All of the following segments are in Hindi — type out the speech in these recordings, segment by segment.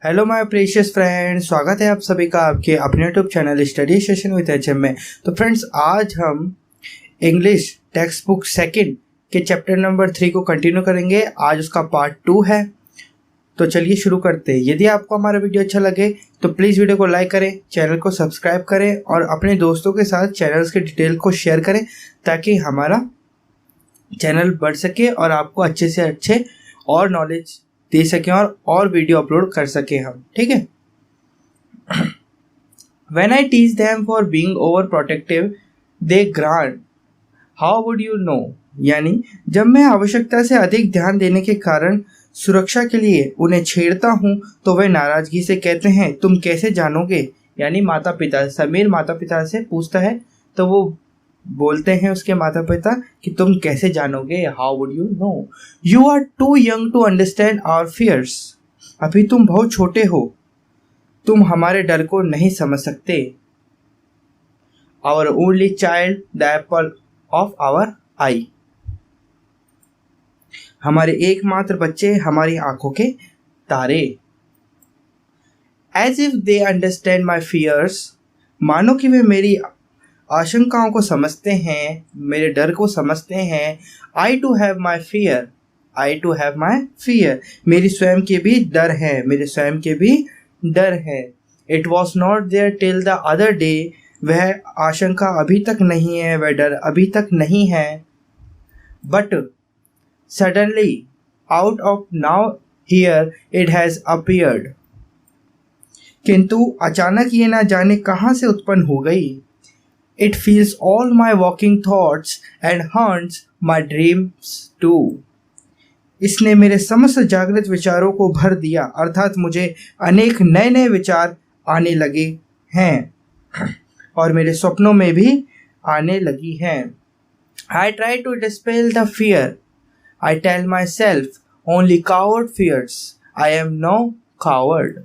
हेलो माय प्रीशियस फ्रेंड, स्वागत है आप सभी का आपके अपने YouTube channel study session with HM में। तो फ्रेंड्स, आज हम इंग्लिश टेक्स्ट बुक सेकंड के चैप्टर नंबर 3 को कंटिन्यू करेंगे। आज उसका पार्ट 2 है। तो चलिए शुरू करते हैं। यदि आपको हमारा वीडियो अच्छा लगे तो प्लीज़ वीडियो को लाइक करें, चैनल को सब्सक्राइब करें और अपने दोस्तों के साथ चैनल्स के डिटेल को शेयर करें ताकि हमारा चैनल बढ़ सके और आपको अच्छे से अच्छे और नॉलेज दे सकें और वीडियो अपलोड कर सकें हम। ठीक है। When I teach them for being overprotective, they grant. How would you know? यानी जब मैं आवश्यकता से अधिक ध्यान देने के कारण सुरक्षा के लिए उन्हें छेड़ता हूँ तो वे नाराजगी से कहते हैं, तुम कैसे जानोगे? यानी माता पिता, समीर माता पिता से पूछता है तो वो बोलते हैं उसके माता पिता कि तुम कैसे जानोगे? How would you know? You are too young to understand our fears. अभी तुम बहुत छोटे हो, तुम हमारे डर को नहीं समझ सकते। Our only child, the apple of our eye. हमारे एकमात्र बच्चे, हमारी आंखों के तारे। As if they understand my fears. मानो कि वे मेरी आशंकाओं को समझते हैं, मेरे डर को समझते हैं। I too have my fear, I too have my fear. मेरी स्वयं के भी डर है, मेरे स्वयं के भी डर है। It was not there till the other day. वह आशंका अभी तक नहीं है, वह डर अभी तक नहीं है। But suddenly out of now here it has appeared. किंतु अचानक ये ना जाने कहाँ से उत्पन्न हो गई। It fills all my waking thoughts and haunts my dreams too. इसने मेरे समस्त जागृत विचारों को भर दिया, अर्थात मुझे अनेक नए नए विचार आने लगे हैं और मेरे स्वप्नों में भी आने लगी हैं। I try to dispel the fear. I tell myself only coward fears. I am no coward.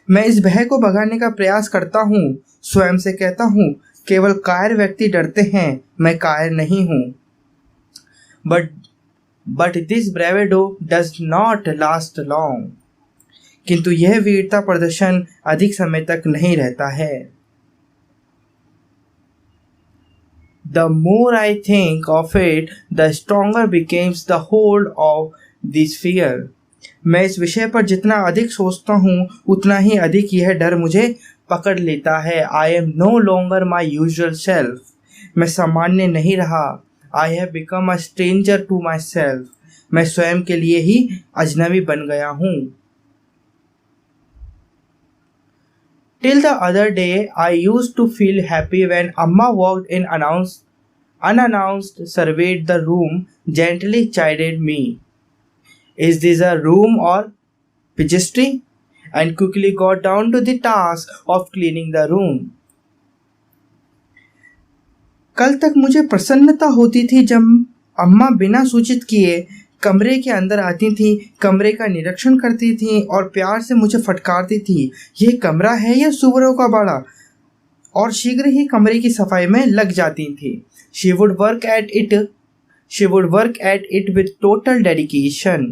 मैं इस भय को भगाने का प्रयास करता हूँ, स्वयं से कहता हूँ केवल कायर व्यक्ति डरते हैं, मैं कायर नहीं हूँ। But this bravado does not last long. किंतु यह वीरता प्रदर्शन अधिक समय तक नहीं रहता है। The more I think of it the stronger becomes the hold of this fear. मैं इस विषय पर जितना अधिक सोचता हूँ उतना ही अधिक यह डर मुझे पकड़ लेता है। I am no longer my usual self. मैं सामान्य नहीं रहा। I have become a stranger to myself. मैं स्वयं के लिए ही अजनबी बन गया हूँ। Till the other day I used to feel happy when अम्मा walked in unannounced, surveyed the room, gently chided me. Is this a room or pigeonry? And quickly got down to the task of cleaning the room. कल तक मुझे प्रसन्नता होती थी जब अम्मा बिना सूचित किए कमरे के अंदर आती थी, कमरे का निरीक्षण करती थी और प्यार से मुझे फटकारती थी, यह कमरा है या सुअरों का बाड़ा, और शीघ्र ही कमरे की सफाई में लग जाती थी। She would work at it with total dedication.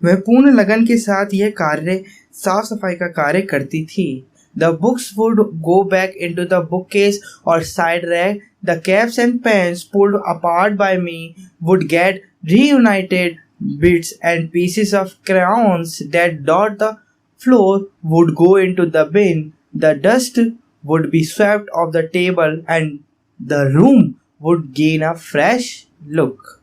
वह पूर्ण लगन के साथ यह कार्य, साफ सफाई का कार्य करती थी। The books would go back into the bookcase or side rack. The caps and pens pulled apart by me would get reunited. Bits and pieces of crayons that dot the floor would go into the bin. The dust would be swept off the table and the room would gain a fresh look.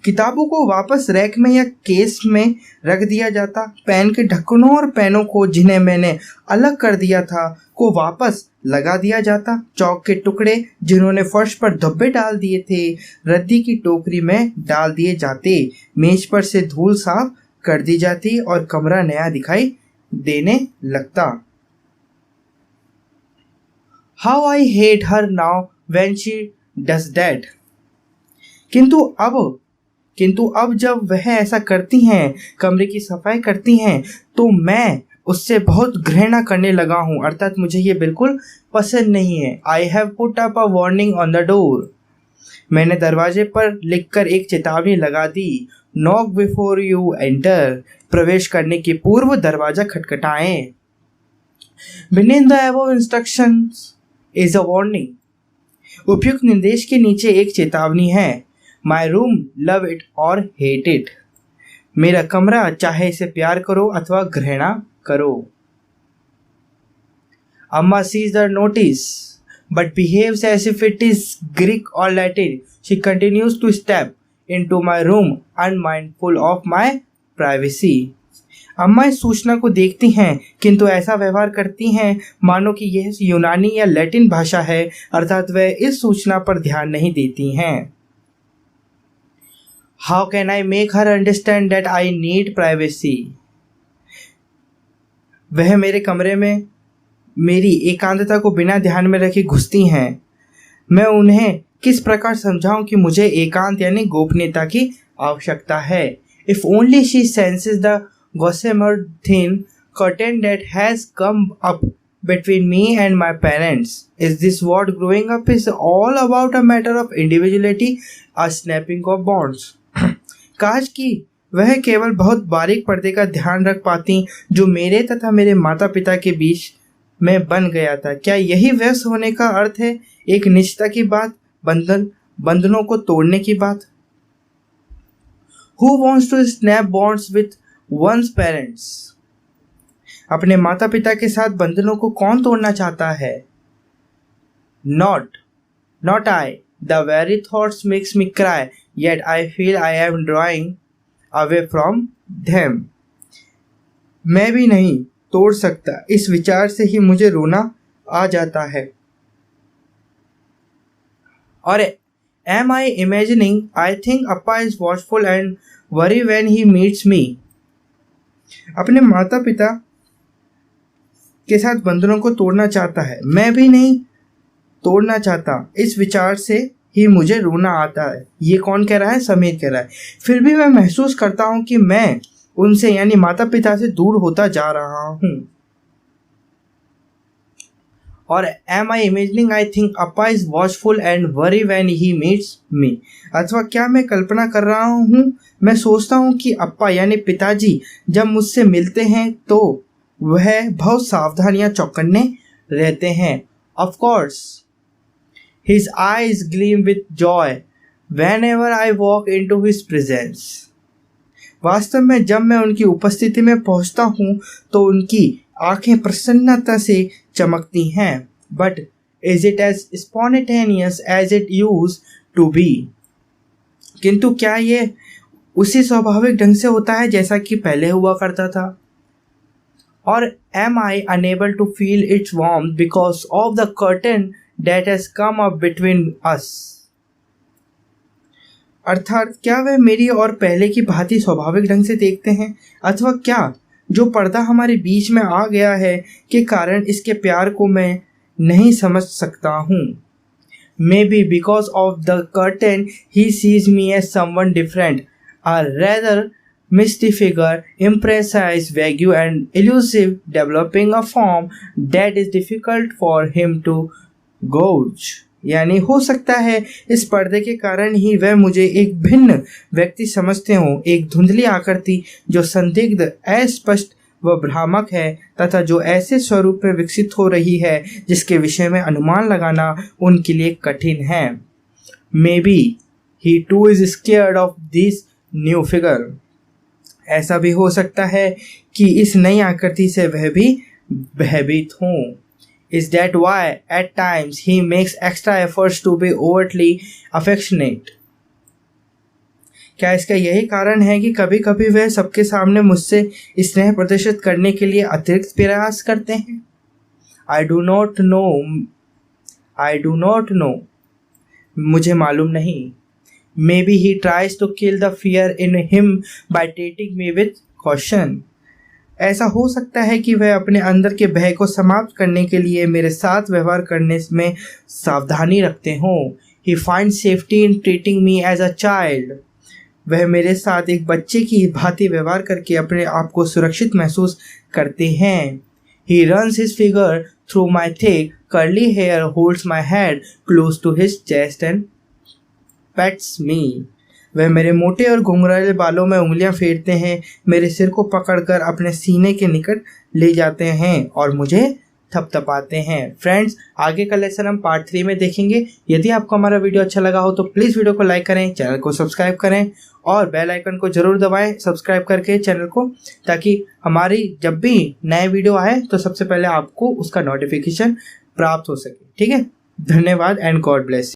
किताबों को वापस रैक में या केस में रख दिया जाता। पेन के ढक्कनों और पेनों को जिन्हें मैंने अलग कर दिया था को वापस लगा दिया जाता। चौक के टुकड़े जिन्होंने फर्श पर धब्बे डाल दिए थे रद्दी की टोकरी में डाल दिए जाते। मेज पर से धूल साफ कर दी जाती और कमरा नया दिखाई देने लगता। How I hate her now when she does that. किंतु अब जब वह ऐसा करती हैं, कमरे की सफाई करती हैं, तो मैं उससे बहुत घृणा करने लगा हूँ, अर्थात मुझे ये बिल्कुल पसंद नहीं है। I have put up a warning on the door. मैंने दरवाजे पर लिखकर एक चेतावनी लगा दी। नॉक बिफोर यू एंटर, प्रवेश करने के पूर्व दरवाजा खटखटाएं। Beneath the above instructions is a warning, उपयुक्त निर्देश के नीचे एक चेतावनी है। My room, love it or hate it, मेरा कमरा चाहे इसे प्यार करो अथवा घृणा करो। Amma sees the notice but behaves as if it is Greek or Latin. She continues to step into my room unmindful of my privacy. अम्मा इस सूचना को देखती हैं किंतु ऐसा व्यवहार करती हैं मानो कि यह यूनानी या लैटिन भाषा है, अर्थात वह इस सूचना पर ध्यान नहीं देती हैं। How can I make her understand that I need privacy? वह मेरे कमरे में मेरी एकांतता को बिना ध्यान में रखे घुसती हैं। मैं उन्हें किस प्रकार समझाऊं कि मुझे एकांत यानी गोपनीयता की आवश्यकता है। If only she senses the gossamer thin curtain that has come up between me and my parents. Is this what growing up is all about, a matter of individuality, a snapping of bonds? काश कि वह केवल बहुत बारीक पर्दे का ध्यान रख पाती जो मेरे तथा मेरे माता पिता के बीच में बन गया था। क्या यही व्यस्त होने का अर्थ है, एक निजता की बात, बंधनों को तोड़ने की बात? Who wants to snap bonds with one's parents? अपने माता पिता के साथ बंधनों को कौन तोड़ना चाहता है? Not I. The very thoughts makes me cry, yet I feel I am drawing away from them. मैं भी नहीं तोड़ सकता, इस विचार से ही मुझे रोना आ जाता है। और am I imagining? I think Appa is watchful and worry when he meets me. अपने माता पिता के साथ बंधनों को तोड़ना चाहता है, मैं भी नहीं तोड़ना चाहता, इस विचार से ही मुझे रोना आता है। ये कौन कह रहा है? समीर कह रहा है। फिर भी मैं महसूस करता हूँ कि मैं उनसे यानी माता पिता से दूर होता जा रहा हूँ। और am I imagining? I think Appa is watchful and worry when he meets me. अथवा क्या मैं कल्पना कर रहा हूँ, मैं सोचता हूँ कि अप्पा यानी पिताजी जब मुझसे मिलते हैं तो वह बहुत सावधान या चौकन्ने रहते हैं। Of course, his eyes gleam with joy whenever I walk into his presence. वास्तव में जब मैं उनकी उपस्थिति में पहुंचता हूं तो उनकी आंखें प्रसन्नता से चमकती हैं। But is it as spontaneous as it used to be? किंतु क्या ये उसी स्वाभाविक ढंग से होता है जैसा कि पहले हुआ करता था? Or am I unable to feel its warmth because of the curtain that has come up between us? अर्थात क्या वे मेरी और पहले की भांति स्वाभाविक ढंग से देखते हैं, अथवा क्या जो पर्दा हमारे बीच में आ गया है के कारण इसके प्यार को मैं नहीं समझ सकता हूँ? Maybe because of the curtain he sees me as someone different, a rather misty figure, imprecise, vague and elusive, developing a form that is difficult for him to gauge. यानी हो सकता है इस पर्दे के कारण ही वह मुझे एक भिन्न व्यक्ति समझते हों, एक धुंधली आकृति जो संदिग्ध, अस्पष्ट व भ्रामक है तथा जो ऐसे स्वरूप में विकसित हो रही है जिसके विषय में अनुमान लगाना उनके लिए कठिन है। Maybe he too is scared of this new figure. ऐसा भी हो सकता है कि इस नई आकृति से वह भी भयभीत हों। Is that why at times he makes extra efforts to be overtly affectionate? क्या इसका यही कारण है कि कभी कभी वह सबके सामने मुझसे स्नेह प्रदर्शित करने के लिए अतिरिक्त प्रयास करते हैं? I do not know. मुझे मालूम नहीं। Maybe he tries to kill the fear in him by treating me with caution. ऐसा हो सकता है कि वह अपने अंदर के भय को समाप्त करने के लिए मेरे साथ व्यवहार करने में सावधानी रखते हों। He finds safety in treating me as a child. वह मेरे साथ एक बच्चे की भांति व्यवहार करके अपने आप को सुरक्षित महसूस करते हैं। He runs his finger through my thick curly hair, holds my head close to his chest and pets me. वह मेरे मोटे और घुंघराले बालों में उंगलियां फेरते हैं, मेरे सिर को पकड़कर अपने सीने के निकट ले जाते हैं और मुझे थपथपाते हैं। फ्रेंड्स, आगे का लेसन हम पार्ट 3 में देखेंगे। यदि आपको हमारा वीडियो अच्छा लगा हो तो प्लीज़ वीडियो को लाइक करें, चैनल को सब्सक्राइब करें और बेल आइकन को ज़रूर दबाएं सब्सक्राइब करके चैनल को, ताकि हमारी जब भी नए वीडियो आए तो सबसे पहले आपको उसका नोटिफिकेशन प्राप्त हो सके। ठीक है, धन्यवाद एंड गॉड ब्लेस।